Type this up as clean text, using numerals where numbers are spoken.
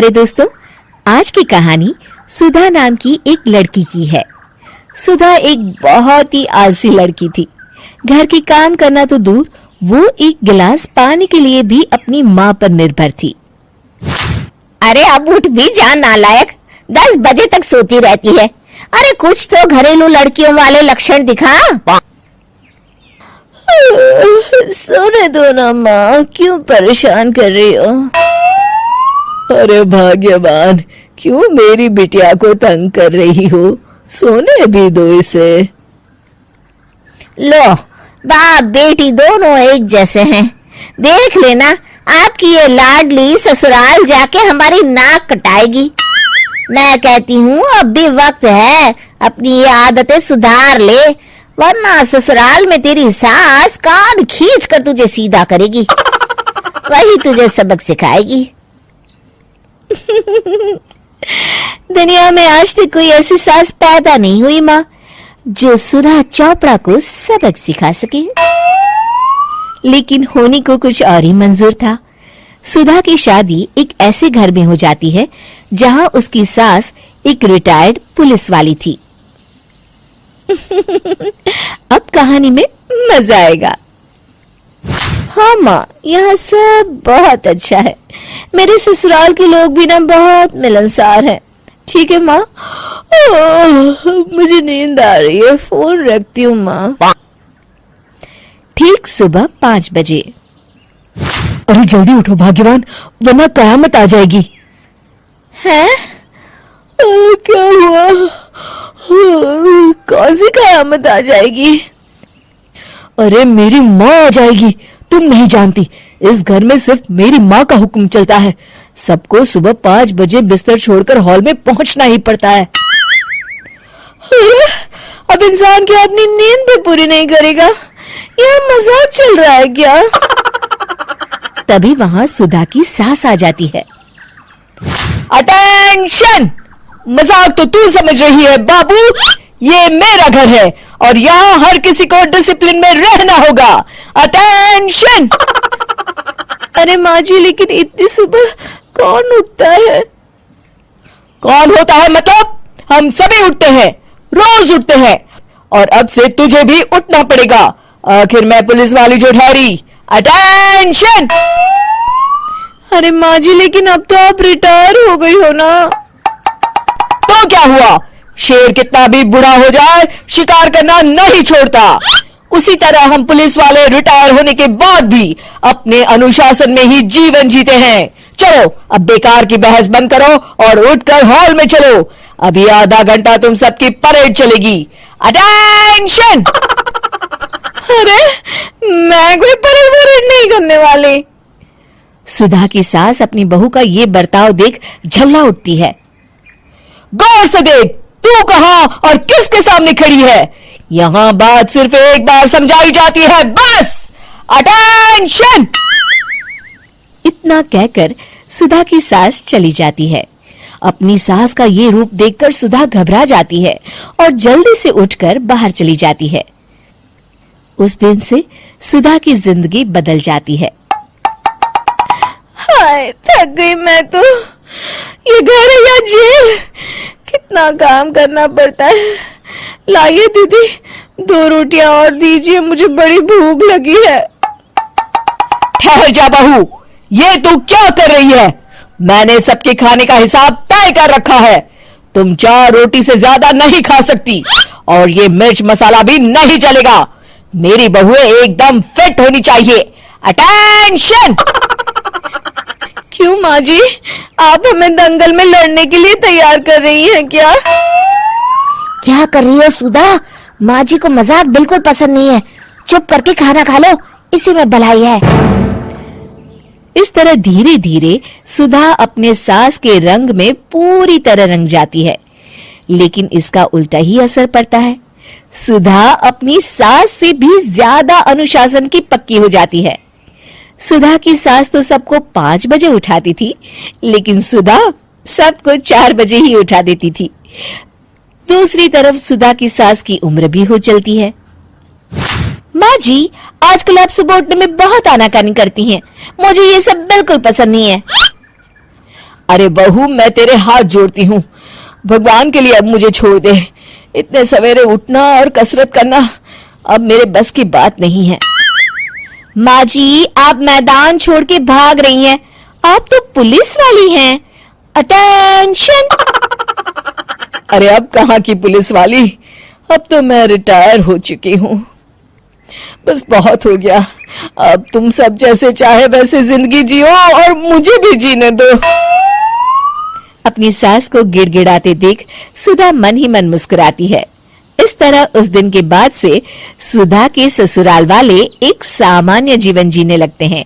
अरे दोस्तों, आज की कहानी सुधा नाम की एक लड़की की है। सुधा एक बहुत ही आलसी लड़की थी। घर के काम करना तो दूर, वो एक गिलास पानी के लिए भी अपनी माँ पर निर्भर थी। अरे अब उठ भी जा नालायक, 10 बजे तक सोती रहती है। अरे कुछ तो घरेलू लड़कियों वाले लक्षण दिखा। सोने दो ना माँ, क्यों परेशान कर रही हो? अरे भाग्यवान, क्यों मेरी बिटिया को तंग कर रही हो? सोने भी दो इसे। लो, बाप बेटी दोनों एक जैसे हैं। देख लेना, आपकी ये लाडली ससुराल जाके हमारी नाक कटाएगी। मैं कहती हूँ अब भी वक्त है, अपनी ये आदतें सुधार ले, वरना ससुराल में तेरी सास कान खींच कर तुझे सीधा करेगी। वही तुझे सबक सिखाएगी। दुनिया में आज तक कोई ऐसी सास पैदा नहीं हुई माँ, जो सुधा चोपड़ा को सबक सिखा सके। लेकिन होनी को कुछ और ही मंजूर था। सुधा की शादी एक ऐसे घर में हो जाती है जहां उसकी सास एक रिटायर्ड पुलिस वाली थी। अब कहानी में मजा आएगा। हाँ माँ, यहाँ सब बहुत अच्छा है। मेरे ससुराल के लोग भी ना बहुत मिलनसार हैं। ठीक है माँ, मुझे नींद आ रही है, फोन रखती हूँ माँ। ठीक सुबह 5 बजे। अरे जल्दी उठो भाग्यवान, वरना कयामत आ जाएगी। हैं? क्या हुआ? कौन सी कयामत आ जाएगी? अरे मेरी माँ आ जाएगी। तुम नहीं जानती, इस घर में सिर्फ मेरी माँ का हुक्म चलता है। सबको सुबह 5 बजे बिस्तर छोड़कर हॉल में पहुंचना ही पड़ता है। अब इंसान क्या अपनी नींद भी पूरी नहीं करेगा? यह मजाक चल रहा है क्या? तभी वहां सुधा की सास आ जाती है। अटेंशन! मजाक तो तू समझ रही है बाबू, ये मेरा घर है और यहाँ हर किसी को डिसिप्लिन में रहना होगा। अटेंशन! अरे माँ जी, लेकिन इतनी सुबह कौन उठता है? कौन होता है मतलब? हम सभी उठते हैं, रोज उठते हैं, और अब से तुझे भी उठना पड़ेगा। आखिर मैं पुलिस वाली जो ठहरी। अटेंशन! अरे माँ जी, लेकिन अब तो आप रिटायर हो गई हो ना। तो क्या हुआ? शेर कितना भी बुरा हो जाए, शिकार करना नहीं छोड़ता। उसी तरह हम पुलिस वाले रिटायर होने के बाद भी अपने अनुशासन में ही जीवन जीते हैं। चलो, अब बेकार की बहस बंद करो और उठकर हॉल में चलो। अभी आधा घंटा तुम सबकी परेड चलेगी। अटेंशन! अरे मैं कोई परेड नहीं करने वाली। सुधा की सास अपनी बहू का ये बर्ताव देख झल्ला उठती है। गौर से देख, तू कहां और किसके सामने खड़ी है? यहां बात सिर्फ एक बार समझाई जाती है, बस। अटेंशन! इतना कहकर सुधा की सास चली जाती है। अपनी सास का ये रूप देखकर सुधा घबरा जाती है और जल्दी से उठकर बाहर चली जाती है। उस दिन से सुधा की जिंदगी बदल जाती है। हाय, थक गई मैं तो। ये घर है या जेल? कितना काम करना पड़ता है। लाइए दीदी, 2 रोटियां और दीजिए, मुझे बड़ी भूख लगी है। ठहर जा बहू, ये तू क्या कर रही है? मैंने सबके खाने का हिसाब तय कर रखा है। तुम 4 रोटी से ज्यादा नहीं खा सकती और ये मिर्च मसाला भी नहीं चलेगा। मेरी बहुएं एकदम फिट होनी चाहिए। अटेंशन! क्यों माँ जी, आप हमें दंगल में लड़ने के लिए तैयार कर रही हैं क्या? क्या कर रही हो सुधा? माँ जी को मजाक बिल्कुल पसंद नहीं है। चुप करके खाना खा लो, इसी में भलाई है। इस तरह धीरे धीरे सुधा अपने सास के रंग में पूरी तरह रंग जाती है, लेकिन इसका उल्टा ही असर पड़ता है। सुधा अपनी सास से भी ज्यादा अनुशासन की पक्की हो जाती है। सुधा की सास तो सबको 5 बजे उठाती थी, लेकिन सुधा सबको 4 बजे ही उठा देती थी। दूसरी तरफ सुधा की सास की उम्र भी हो चलती है। माँ जी, आजकल आप सुबह उठने में बहुत आनाकानी करती हैं। मुझे ये सब बिल्कुल पसंद नहीं है। अरे बहू, मैं तेरे हाथ जोड़ती हूँ, भगवान के लिए अब मुझे छोड़ दे। इतने सवेरे उठना और कसरत करना अब मेरे बस की बात नहीं है। माँ जी, आप मैदान छोड़ के भाग रही हैं। आप तो पुलिस वाली हैं। अटेंशन। अरे अब कहाँ की पुलिस वाली, अब तो मैं रिटायर हो चुकी हूँ। बस बहुत हो गया, अब तुम सब जैसे चाहे वैसे जिंदगी जियो और मुझे भी जीने दो। अपनी सास को गिड़गिड़ाते देख सुधा मन ही मन मुस्कुराती है। इस तरह उस दिन के बाद से सुधा के ससुराल वाले एक सामान्य जीवन जीने लगते हैं।